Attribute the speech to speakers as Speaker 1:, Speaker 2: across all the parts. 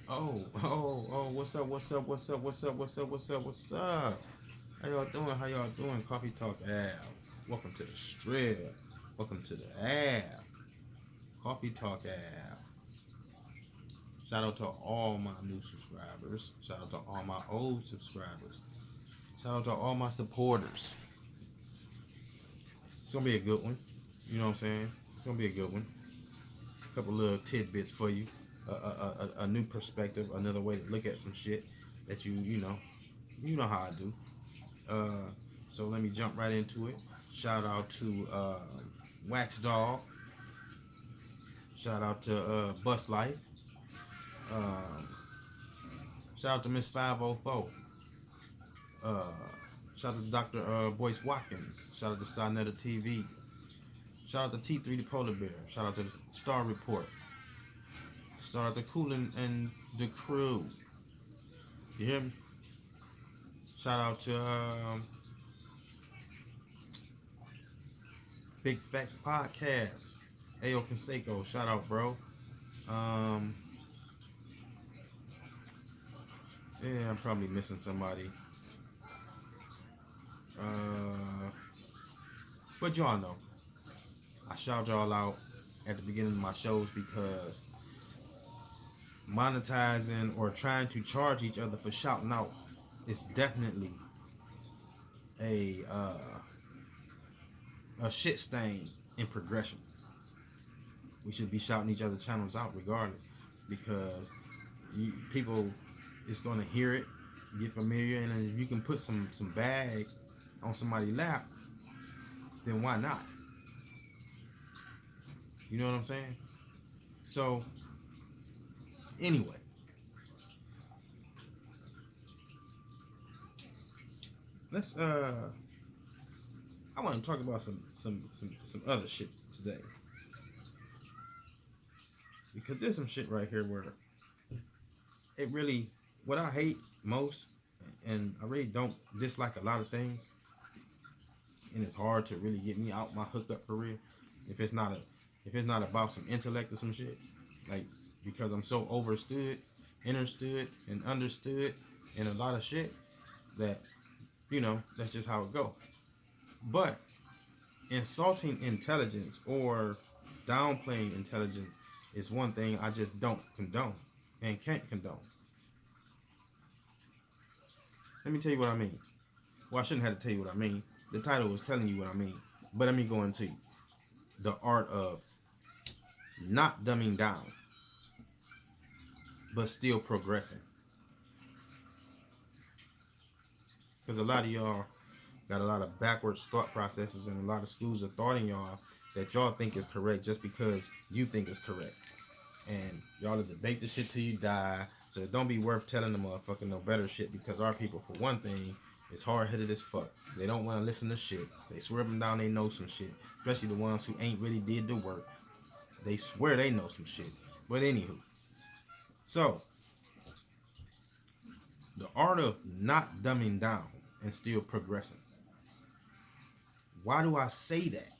Speaker 1: What's up? What's up? What's up? What's up? What's up? What's up? What's up? How y'all doing? How y'all doing? Coffee Talk App. Welcome to the strip. Welcome to the app. Coffee Talk App. Shout out to all my new subscribers. Shout out to all my old subscribers. Shout out to all my supporters. It's gonna be a good one. You know what I'm saying? It's gonna be a good one. A couple little tidbits for you. A new perspective, another way to look at some shit that you know how I do. Uh, so let me jump right into it. Shout out to Wax Dog. Shout out to Bus Life. Um, Shout out to Miss 504. Uh, Shout out to Dr. Boyce Watkins. Shout out to Sinetta TV. Shout out to T3 the Polar Bear. Shout out to the Star Report. Shout out to Coolin and the crew. You hear me? Shout out to Big Facts Podcast. Ayo Conseco. Shout out, bro. Um, yeah, I'm probably missing somebody. But y'all know, I shout y'all out at the beginning of my shows because monetizing or trying to charge each other for shouting out is definitely a a shit stain in progression. We should be shouting each other channels out regardless because people is going to hear it, get familiar, and if you can put some bag on somebody's lap, then why not? You know what I'm saying? So anyway, let's I want to talk about some other shit today because there's some shit right here where it really what I hate most, and I really don't dislike a lot of things, and it's hard to really get me out my hookup for real if it's not a if it's not about some intellect or some shit, like because I'm so overstood, understood, and understood in a lot of shit that that's just how it go. But insulting intelligence or downplaying intelligence is one thing I just don't condone and can't condone. Let me tell you what I mean. Well, I shouldn't have to tell you what I mean. The title was telling you what I mean. But let me go into the art of not dumbing down, but still progressing. Because a lot of y'all got a lot of backwards thought processes, and a lot of schools of thought in y'all that y'all think is correct just because you think it's correct. And y'all will debate the shit till you die. So it don't be worth telling the motherfucker no better shit because our people, for one thing, is hard headed as fuck. They don't want to listen to shit. They swear them down they know some shit. Especially the ones who ain't really did the work. They swear they know some shit. But anywho. So, the art of not dumbing down and still progressing. Why do I say that?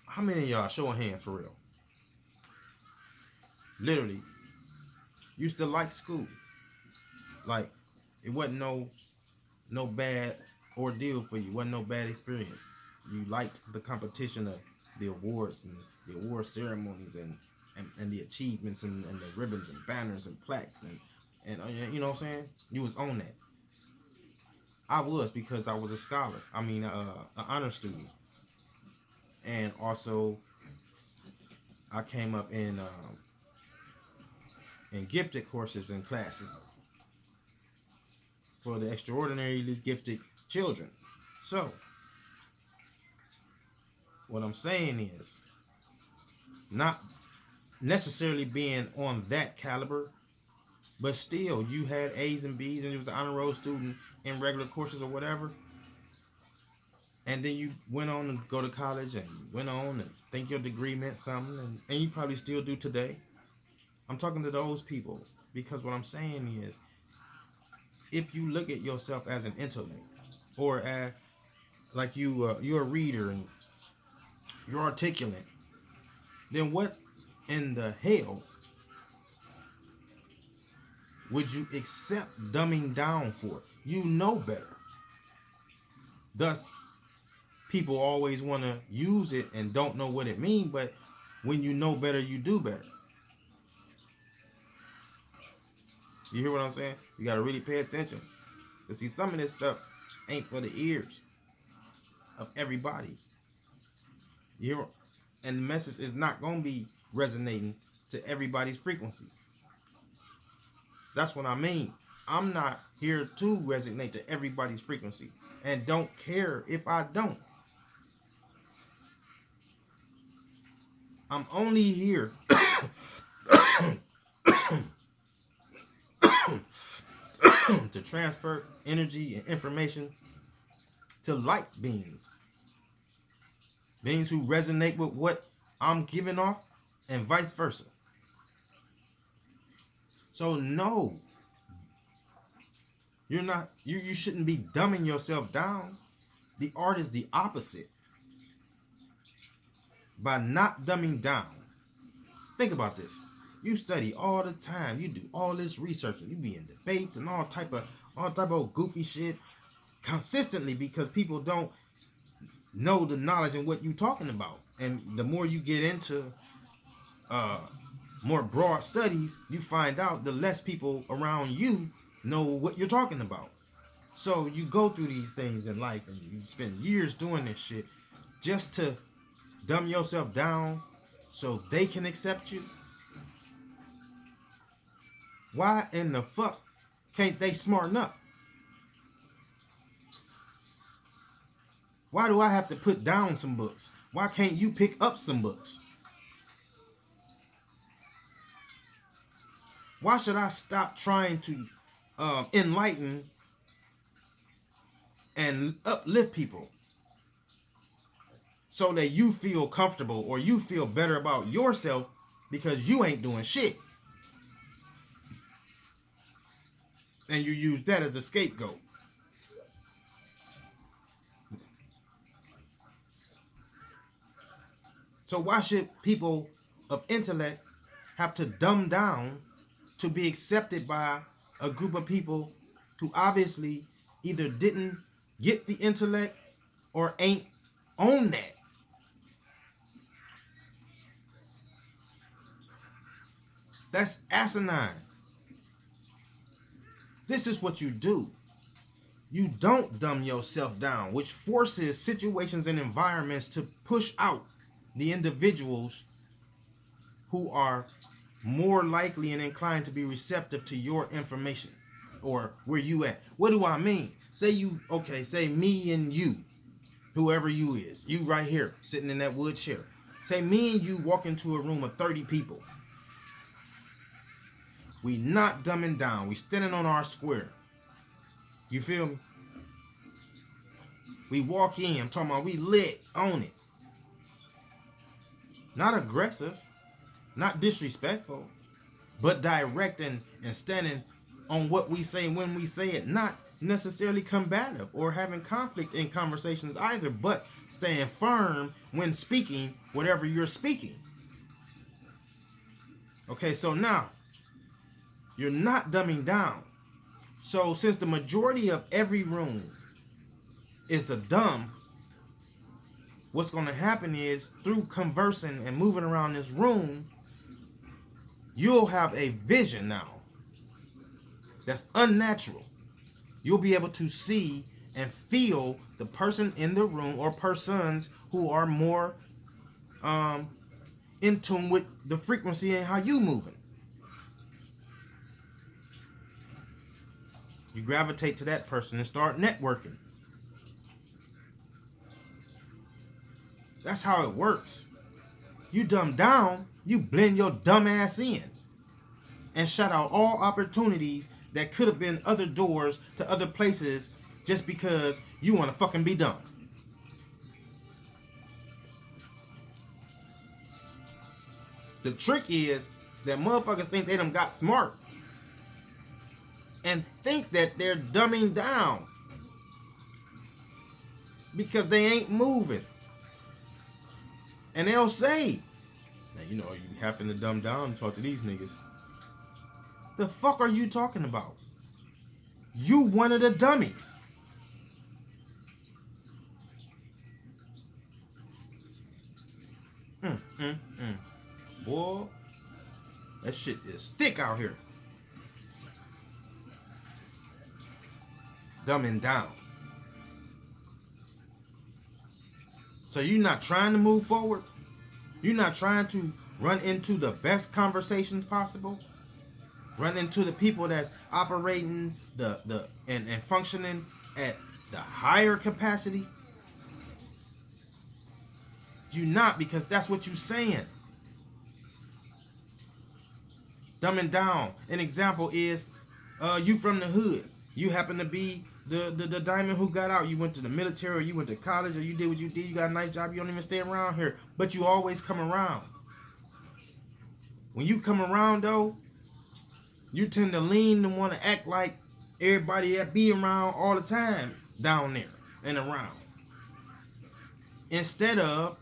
Speaker 1: How many of y'all, show of hands for real, literally used to like school? Like, it wasn't no bad ordeal for you. Wasn't no bad experience. You liked the competition of the awards and the award ceremonies and the achievements and the ribbons and banners and plaques and you know what I'm saying? You was on that. I was because I was a scholar. I mean, an honor student, and also I came up in gifted courses and classes for the extraordinarily gifted children. So, what I'm saying is, not necessarily being on that caliber, but still, you had A's and B's and you was an honor roll student in regular courses or whatever. And then you went on to go to college and you went on and think your degree meant something, and you probably still do today. I'm talking to those people because what I'm saying is, if you look at yourself as an intellect or as like you're a reader and you're articulate, then what in the hell would you accept dumbing down for? You know better. Thus, people always want to use it and don't know what it means, but when you know better, you do better. You hear what I'm saying? You got to really pay attention. But see, some of this stuff ain't for the ears of everybody. You hear? And the message is not going to be resonating to everybody's frequency. That's what I mean. I'm not here to resonate to everybody's frequency. And don't care if I don't. I'm only here to transfer energy and information to light beings. Beings who resonate with what I'm giving off and vice versa. So no, you're not, you shouldn't be dumbing yourself down. The art is the opposite. By not dumbing down. Think about this. You study all the time. You do all this research. And you be in debates and all type of goofy shit consistently because people don't know the knowledge and what you're talking about. And the more you get into more broad studies, you find out the less people around you know what you're talking about. So you go through these things in life and you spend years doing this shit just to dumb yourself down so they can accept you. Why in the fuck can't they smarten up? Why do I have to put down some books? Why can't you pick up some books? Why should I stop trying to enlighten and uplift people so that you feel comfortable or you feel better about yourself because you ain't doing shit? And you use that as a scapegoat. So why should people of intellect have to dumb down to be accepted by a group of people who obviously either didn't get the intellect or ain't on that? That's asinine. This is what you do. You don't dumb yourself down, which forces situations and environments to push out the individuals who are more likely and inclined to be receptive to your information or where you at. What do I mean? Say me and you, whoever you is, you right here sitting in that wood chair. Say me and you walk into a room of 30 people. We not dumbing down. We standing on our square. You feel me? We walk in. I'm talking about we lit on it. Not aggressive. Not disrespectful. But direct and standing on what we say when we say it. Not necessarily combative or having conflict in conversations either. But staying firm when speaking whatever you're speaking. Okay, so now you're not dumbing down. So since the majority of every room is a dumb, what's going to happen is through conversing and moving around this room, you'll have a vision now that's unnatural. You'll be able to see and feel the person in the room or persons who are more in tune with the frequency and how you moving. You gravitate to that person and start networking. That's how it works. You dumb down, you blend your dumb ass in and shut out all opportunities that could have been other doors to other places just because you want to fucking be dumb. The trick is that motherfuckers think they done got smart and think that they're dumbing down because they ain't moving. And they'll say, Now, you know, you happen to dumb down and talk to these niggas. The fuck are you talking about? You one of the dummies. Boy, that shit is thick out here. Dumbing down. So you're not trying to move forward? You're not trying to run into the best conversations possible? Run into the people that's operating and functioning at the higher capacity? You not, because that's what you saying. Dumbing down. An example is you from the hood. You happen to be the diamond who got out. You went to the military, or you went to college, or you did what you did. You got a nice job. You don't even stay around here, but you always come around. When you come around, though, you tend to lean and want to act like everybody that be around all the time down there and around. Instead of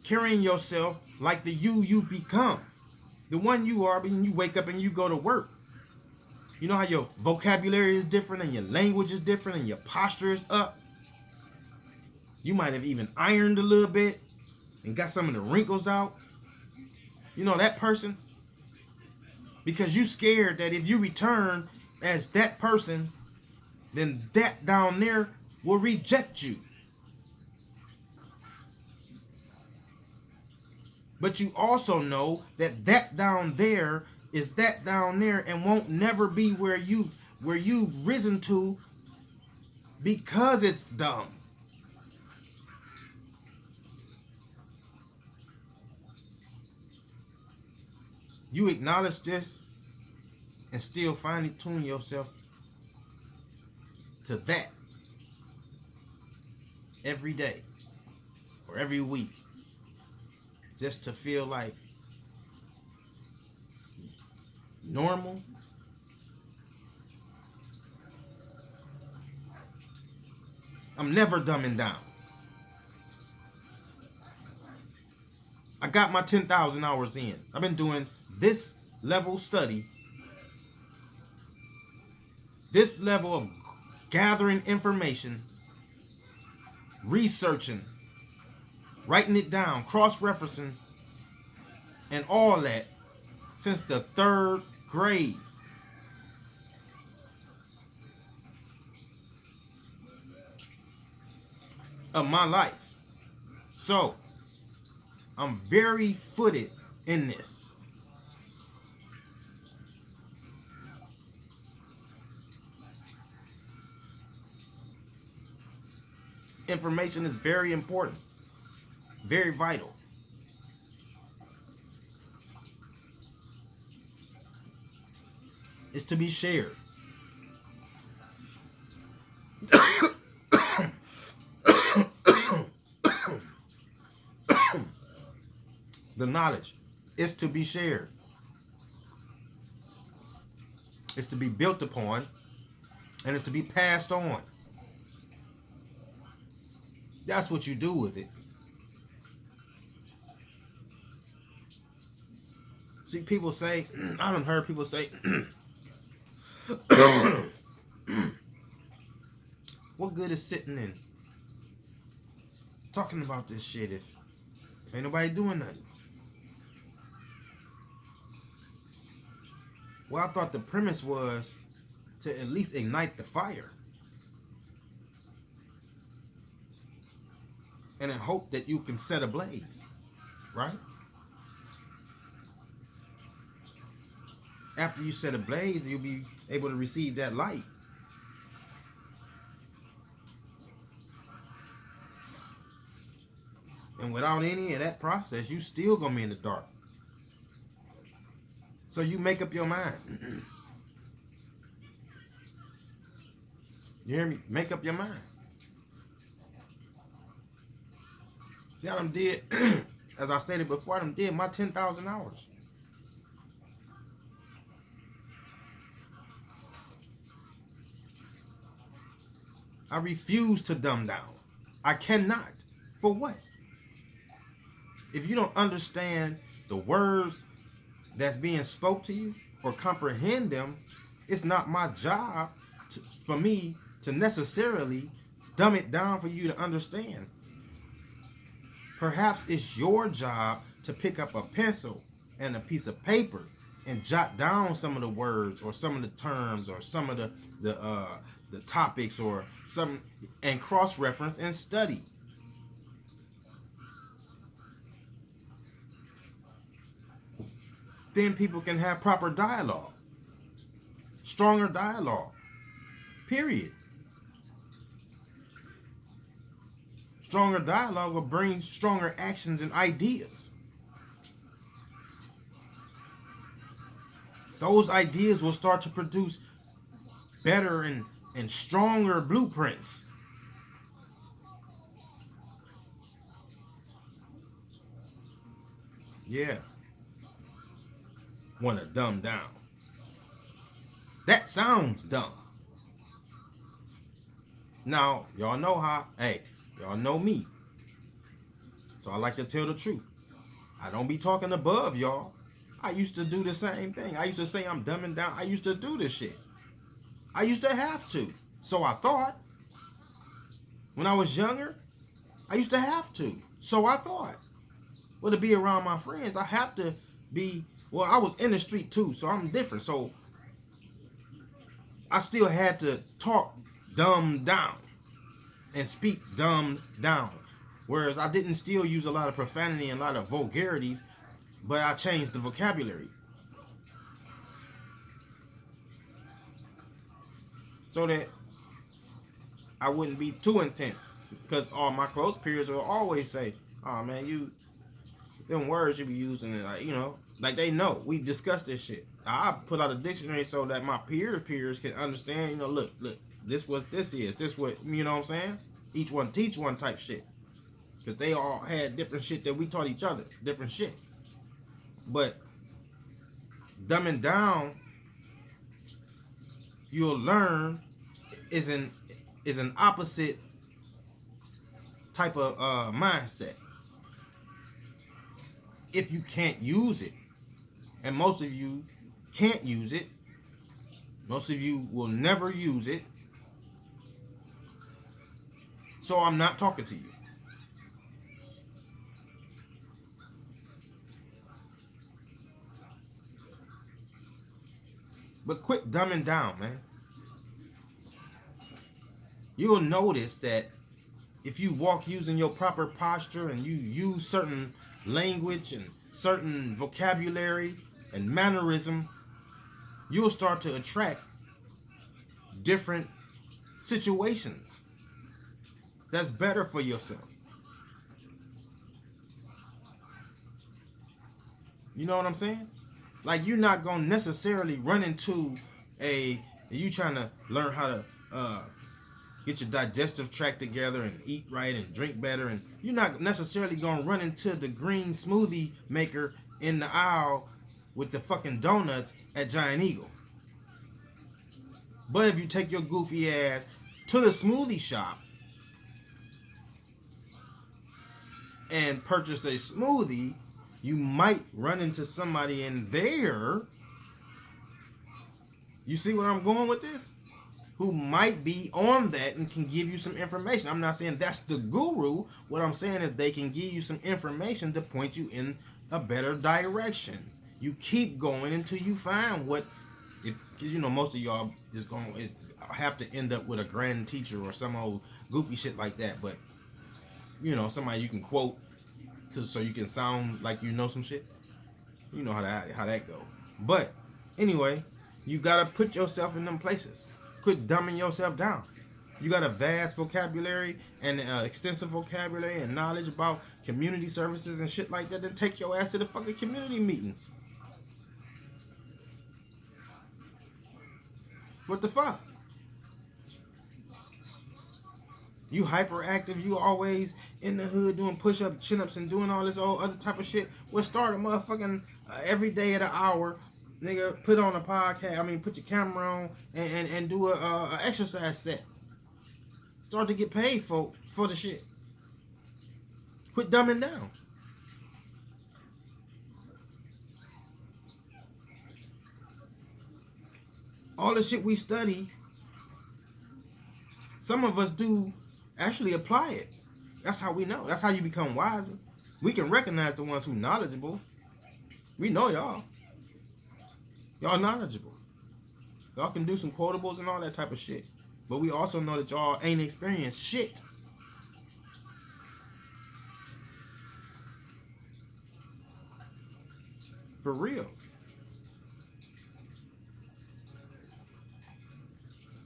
Speaker 1: carrying yourself like the you become. The one you are when you wake up and you go to work. You know how your vocabulary is different and your language is different and your posture is up? You might have even ironed a little bit and got some of the wrinkles out. You know that person? Because you scared that if you return as that person, then that down there will reject you. But you also know that that down there is that down there and won't never be where you've risen to, because it's dumb. You acknowledge this and still finally tune yourself to that every day or every week, just to feel like normal. I'm never dumbing down. I got my 10,000 hours in. I've been doing this level study, this level of gathering information, researching, writing it down, cross-referencing, and all that since the 3rd grade. Of my life. So, I'm very footed in this. Information is very important, very vital. It's to be shared. The knowledge is to be shared. It's to be built upon, and it's to be passed on. That's what you do with it. See, people say, I done heard people say, what good is sitting in talking about this shit if ain't nobody doing nothing? Well, I thought the premise was to at least ignite the fire. And in hope that you can set ablaze, right? After you set ablaze, you'll be able to receive that light. And without any of that process, you still gonna be in the dark. So you make up your mind. You hear me? Make up your mind. See, I done did, as I stated before, I done did my 10,000 hours. I refuse to dumb down. I cannot. For what? If you don't understand the words that's being spoke to you or comprehend them, it's not my job for me to necessarily dumb it down for you to understand. Perhaps it's your job to pick up a pencil and a piece of paper and jot down some of the words or some of the terms or some of the topics or some, and cross-reference and study. Then people can have proper dialogue, stronger dialogue, period. Stronger dialogue will bring stronger actions and ideas. Those ideas will start to produce better and stronger blueprints. Yeah. Want to dumb down. That sounds dumb. Now, y'all know how, hey, y'all know me. So I like to tell the truth. I don't be talking above y'all. I used to do the same thing. I used to say I'm dumbing down. I used to do this shit. I used to have to. So I thought. When I was younger, I used to have to. So I thought. Well, to be around my friends, I have to be, well, I was in the street too, so I'm different. So I still had to talk dumb down and speak dumb down. Whereas I didn't still use a lot of profanity and a lot of vulgarities, but I changed the vocabulary. So that I wouldn't be too intense. Because all my close peers will always say, oh man, them words you be using, like, you know, like they know. We discussed this shit. I put out a dictionary so that my peers can understand, you know, look, this what this is. This what, you know what I'm saying? Each one teach one type shit. Because they all had different shit that we taught each other. Different shit. But dumbing down, you'll learn, is an opposite type of mindset. If you can't use it, and most of you can't use it, most of you will never use it, so I'm not talking to you. But quit dumbing down, man. You'll notice that if you walk using your proper posture and you use certain language and certain vocabulary and mannerism, you'll start to attract different situations that's better for yourself. You know what I'm saying? Like, you're not going to necessarily run into you trying to learn how to get your digestive tract together and eat right and drink better, and you're not necessarily going to run into the green smoothie maker in the aisle with the fucking donuts at Giant Eagle. But if you take your goofy ass to the smoothie shop and purchase a smoothie, you might run into somebody in there. You see where I'm going with this? Who might be on that and can give you some information. I'm not saying that's the guru. What I'm saying is they can give you some information to point you in a better direction. You keep going until you find what, because you know most of y'all is have to end up with a grand teacher or some old goofy shit like that. But you know, somebody you can quote so you can sound like you know some shit. You know how that go. But anyway, you gotta put yourself in them places. Quit dumbing yourself down. You got a vast vocabulary and extensive vocabulary and knowledge about community services and shit like that. Then take your ass to the fucking community meetings. What the fuck? You hyperactive, you always in the hood doing push-ups, chin-ups, and doing all this old other type of shit. Well, start a motherfucking every day at an hour. Nigga, put on a podcast. Put your camera on and do a exercise set. Start to get paid for the shit. Quit dumbing down. All the shit we study, some of us do actually apply it. That's how we know. That's how you become wiser. We can recognize the ones who knowledgeable. We know y'all. Y'all knowledgeable. Y'all can do some quotables and all that type of shit. But we also know that y'all ain't experienced shit. For real.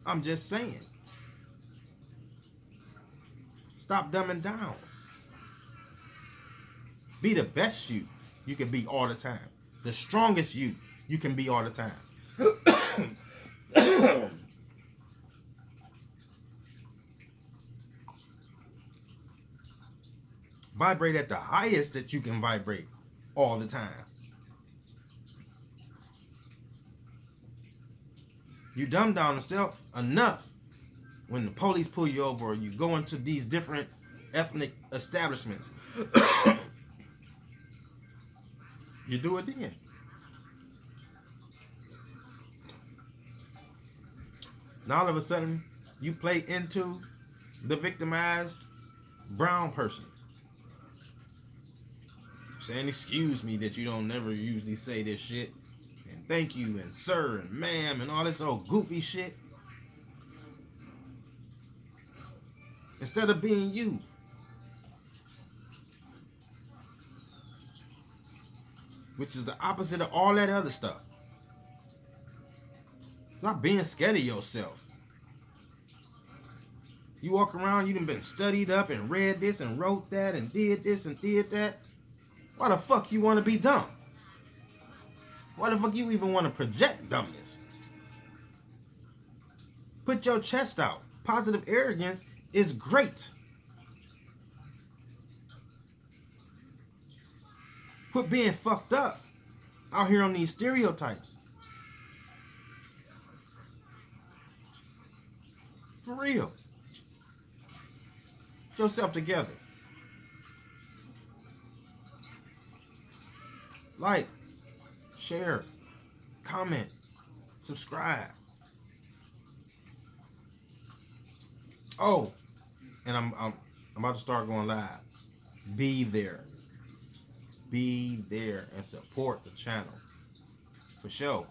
Speaker 1: I'm just saying. Stop dumbing down. Be the best you can be all the time. The strongest you can be all the time. Vibrate at the highest that you can vibrate all the time. You dumb down yourself enough when the police pull you over or you go into these different ethnic establishments. You do it then. Now all of a sudden, you play into the victimized brown person. Saying, excuse me that you don't never usually say this shit. And thank you and sir and ma'am and all this old goofy shit. Instead of being you. Which is the opposite of all that other stuff. Stop being scared of yourself. You walk around, you done been studied up and read this and wrote that and did this and did that. Why the fuck you want to be dumb? Why the fuck you even want to project dumbness? Put your chest out. Positive arrogance is great. Quit being fucked up out here on these stereotypes. For real. Get yourself together. Like, share, comment, subscribe. Oh, and I'm about to start going live. Be there. Be there and support the channel. For sure.